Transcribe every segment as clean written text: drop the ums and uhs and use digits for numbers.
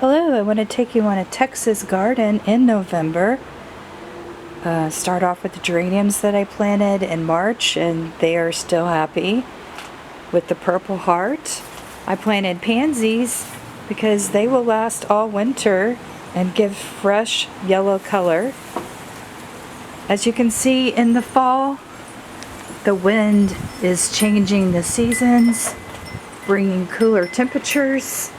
Hello, I want to take you on a Texas garden in November. Start off with the geraniums that I planted in March, and they are still happy with the purple heart. I planted pansies because they will last all winter and give fresh yellow color. As you can see in the fall, the wind is changing the seasons, bringing cooler temperatures.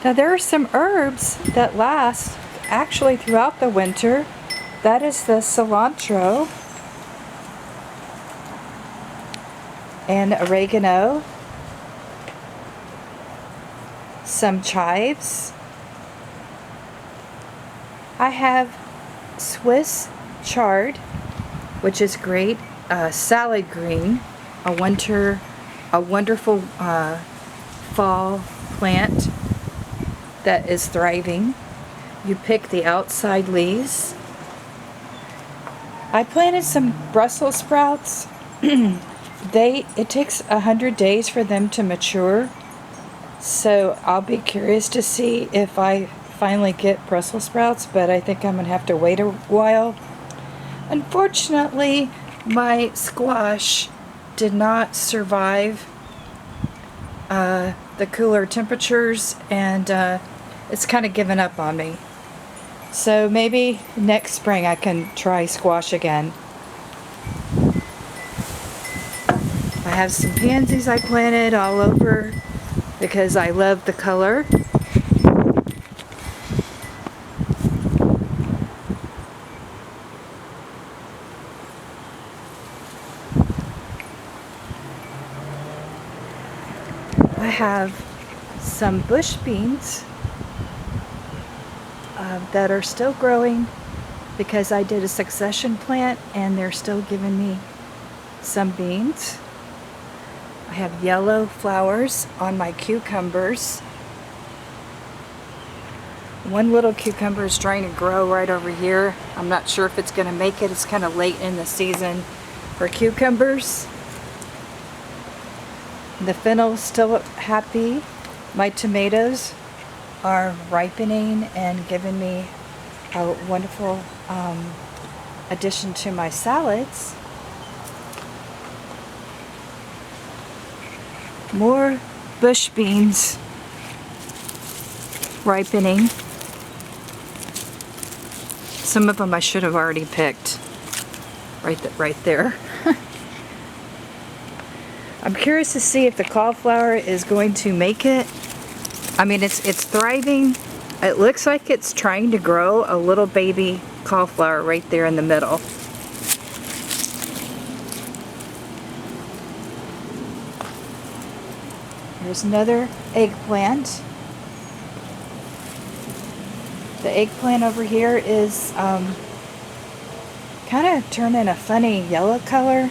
Now there are some herbs that last actually throughout the winter. That is the cilantro and oregano, some chives. I have Swiss chard, which is great, salad green, a wonderful fall plant that is thriving. You pick the outside leaves. I planted some Brussels sprouts. It takes 100 days for them to mature, so I'll be curious to see if I finally get Brussels sprouts, but I think I'm gonna have to wait a while. Unfortunately, my squash did not survive the cooler temperatures, and it's kind of given up on me. So maybe next spring I can try squash again. I have some pansies I planted all over because I love the color. I have some bush beans that are still growing because I did a succession plant and they're still giving me some beans. I have yellow flowers on my cucumbers. One little cucumber is trying to grow right over here. I'm not sure if it's going to make it. It's kind of late in the season for cucumbers. The fennel's still happy. My tomatoes are ripening and giving me a wonderful addition to my salads. More bush beans ripening. Some of them I should have already picked. Right there. I'm curious to see if the cauliflower is going to make it. I mean, it's thriving. It looks like it's trying to grow a little baby cauliflower right there in the middle. Here's another eggplant. The eggplant over here is kind of turning a funny yellow color.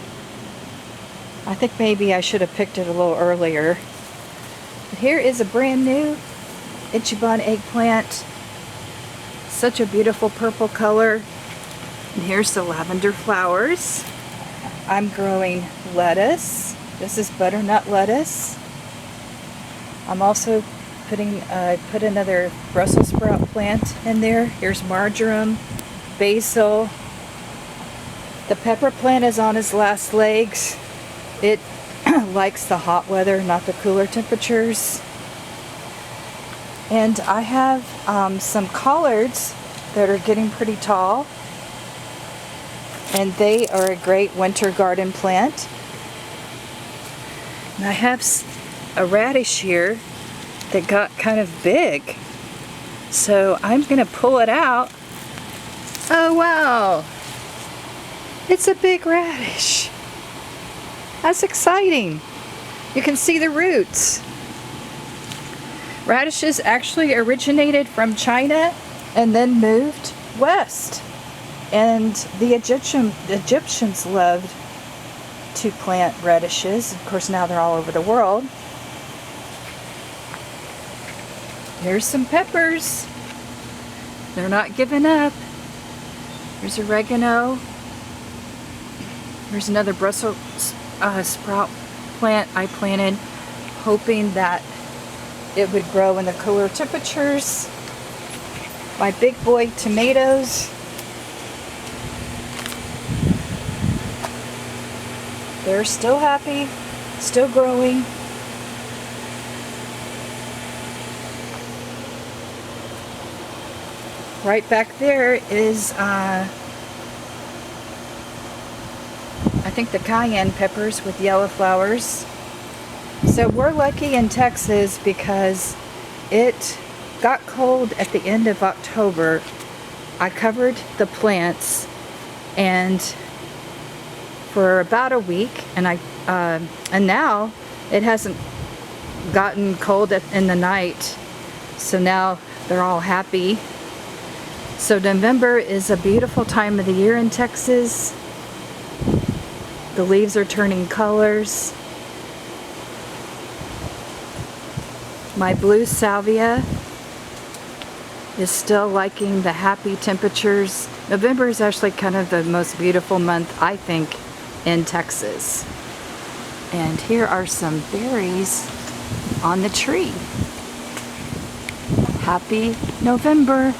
I think maybe I should have picked it a little earlier. But here is a brand new Ichiban eggplant. Such a beautiful purple color. And here's the lavender flowers. I'm growing lettuce. This is butternut lettuce. I'm also put another Brussels sprout plant in there. Here's marjoram, basil. The pepper plant is on its last legs. It likes the hot weather, not the cooler temperatures. And I have some collards that are getting pretty tall, and they are a great winter garden plant. And I have a radish here that got kind of big, so I'm gonna pull it out. Oh wow, it's a big radish. That's exciting. You can see the roots. Radishes actually originated from China and then moved west. And the Egyptians loved to plant radishes. Of course, now they're all over the world. Here's some peppers. They're not giving up. Here's oregano. Here's another Brussels sprout plant I planted, hoping that it would grow in the cooler temperatures. My big boy tomatoes. They're still happy, still growing. Right back there is, I think the cayenne peppers with yellow flowers. So we're lucky in Texas because it got cold at the end of October. I covered the plants and for about a week, and now it hasn't gotten cold in the night, so now they're all happy. So November is a beautiful time of the year in Texas. The leaves are turning colors. My blue salvia is still liking the happy temperatures. November is actually kind of the most beautiful month, I think, in Texas. And here are some berries on the tree. Happy November.